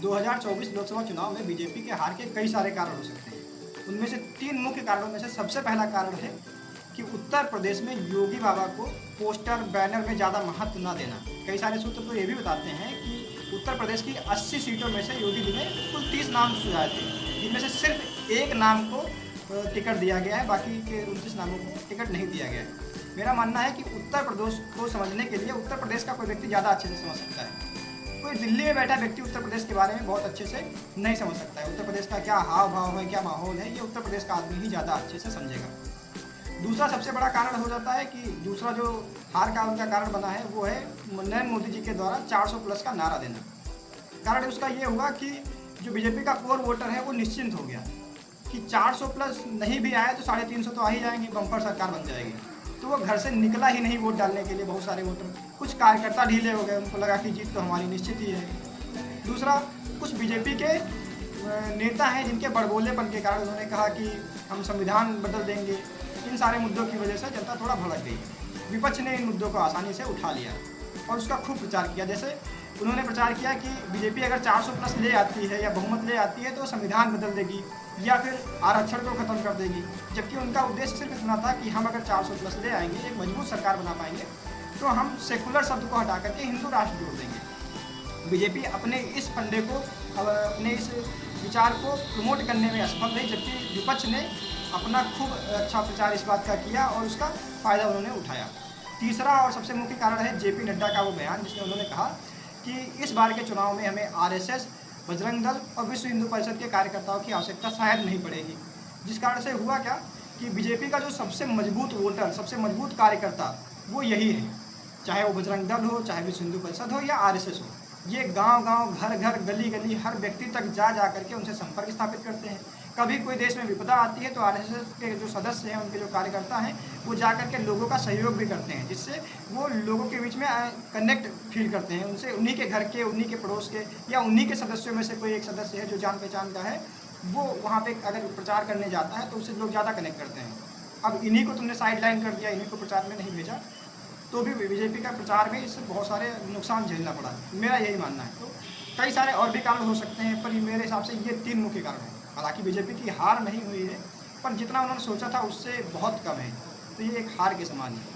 2024 लोकसभा चुनाव में बीजेपी के हार के कई सारे कारण हो सकते हैं। उनमें से 3 मुख्य कारणों में से सबसे पहला कारण है कि उत्तर प्रदेश में योगी बाबा को पोस्टर बैनर में ज़्यादा महत्व न देना। कई सारे सूत्र तो ये भी बताते हैं कि उत्तर प्रदेश की 80 सीटों में से योगी जी ने कुल 30 नाम सुझाए थे, जिनमें से सिर्फ एक नाम को टिकट दिया गया है, बाकी के 29 नामों को टिकट नहीं दिया गया है। मेरा मानना है कि उत्तर प्रदेश को समझने के लिए उत्तर प्रदेश का कोई व्यक्ति ज़्यादा अच्छे से समझ सकता है। कोई दिल्ली में बैठा व्यक्ति उत्तर प्रदेश के बारे में बहुत अच्छे से नहीं समझ सकता है। उत्तर प्रदेश का क्या हाव भाव है, क्या माहौल है, ये उत्तर प्रदेश का आदमी ही ज़्यादा अच्छे से समझेगा। दूसरा सबसे बड़ा कारण हो जाता है कि दूसरा जो हार का उनका कारण बना है वो है नरेंद्र मोदी जी के द्वारा 400+ का नारा देना। कारण उसका ये हुआ कि जो बीजेपी का कोर वोटर है वो निश्चिंत हो गया कि 400+ नहीं भी आए तो 350 तो आ ही जाएंगे, बम्पर सरकार बन जाएगी। तो वो घर से निकला ही नहीं वोट डालने के लिए। बहुत सारे वोटर, कुछ कार्यकर्ता ढीले हो गए, उनको लगा कि जीत तो हमारी निश्चित ही है। दूसरा, कुछ बीजेपी के नेता हैं जिनके बड़बोलेपन के कारण उन्होंने कहा कि हम संविधान बदल देंगे। इन सारे मुद्दों की वजह से जनता थोड़ा भड़क गई। विपक्ष ने इन मुद्दों को आसानी से उठा लिया और उसका खूब प्रचार किया। जैसे उन्होंने प्रचार किया कि बीजेपी अगर 400+ ले आती है या बहुमत ले आती है तो संविधान बदल देगी या फिर आरक्षण को ख़त्म कर देगी, जबकि उनका उद्देश्य सिर्फ इतना था कि हम अगर 400+ ले आएंगे, एक मजबूत सरकार बना पाएंगे, तो हम सेकुलर शब्द को हटा करके हिंदू राष्ट्र जोड़ देंगे। बीजेपी अपने इस फंडे को, अपने इस विचार को प्रमोट करने में असफल रही, जबकि विपक्ष ने अपना खूब अच्छा प्रचार इस बात का किया और उसका फ़ायदा उन्होंने उठाया। तीसरा और सबसे मुख्य कारण है JP नड्डा का वो बयान, जिसमें उन्होंने कहा कि इस बार के चुनाव में हमें RSS, बजरंग दल और विश्व हिंदू परिषद के कार्यकर्ताओं की आवश्यकता शायद नहीं पड़ेगी। जिस कारण से हुआ क्या कि बीजेपी का जो सबसे मजबूत वोटर, सबसे मजबूत कार्यकर्ता वो यही है, चाहे वो बजरंग दल हो, चाहे विश्व हिंदू परिषद हो या RSS हो। ये गांव-गांव, घर-घर, गली-गली, हर व्यक्ति तक जा करके उनसे संपर्क स्थापित करते हैं। कभी कोई देश में विपदा आती है तो RSS के जो सदस्य हैं, उनके जो कार्यकर्ता हैं, वो जा करके लोगों का सहयोग भी करते हैं, जिससे वो लोगों के बीच में कनेक्ट फील करते हैं। उनसे उन्हीं के घर के, उन्हीं के पड़ोस के या उन्हीं के सदस्यों में से कोई एक सदस्य है जो जान पहचान का है, वो वहाँ पे अगर प्रचार करने जाता है तो उससे लोग ज़्यादा कनेक्ट करते हैं। अब इन्हीं को तुमने साइड लाइन कर दिया, इन्हीं को प्रचार में नहीं भेजा, तो भी बीजेपी का प्रचार में इससे बहुत सारे नुकसान झेलना पड़ा। मेरा यही मानना है। तो कई सारे और भी कारण हो सकते हैं, पर मेरे हिसाब से ये 3 मुख्य कारण हैं। हालांकि बीजेपी की हार नहीं हुई है, पर जितना उन्होंने सोचा था उससे बहुत कम है, तो ये एक हार के समान है।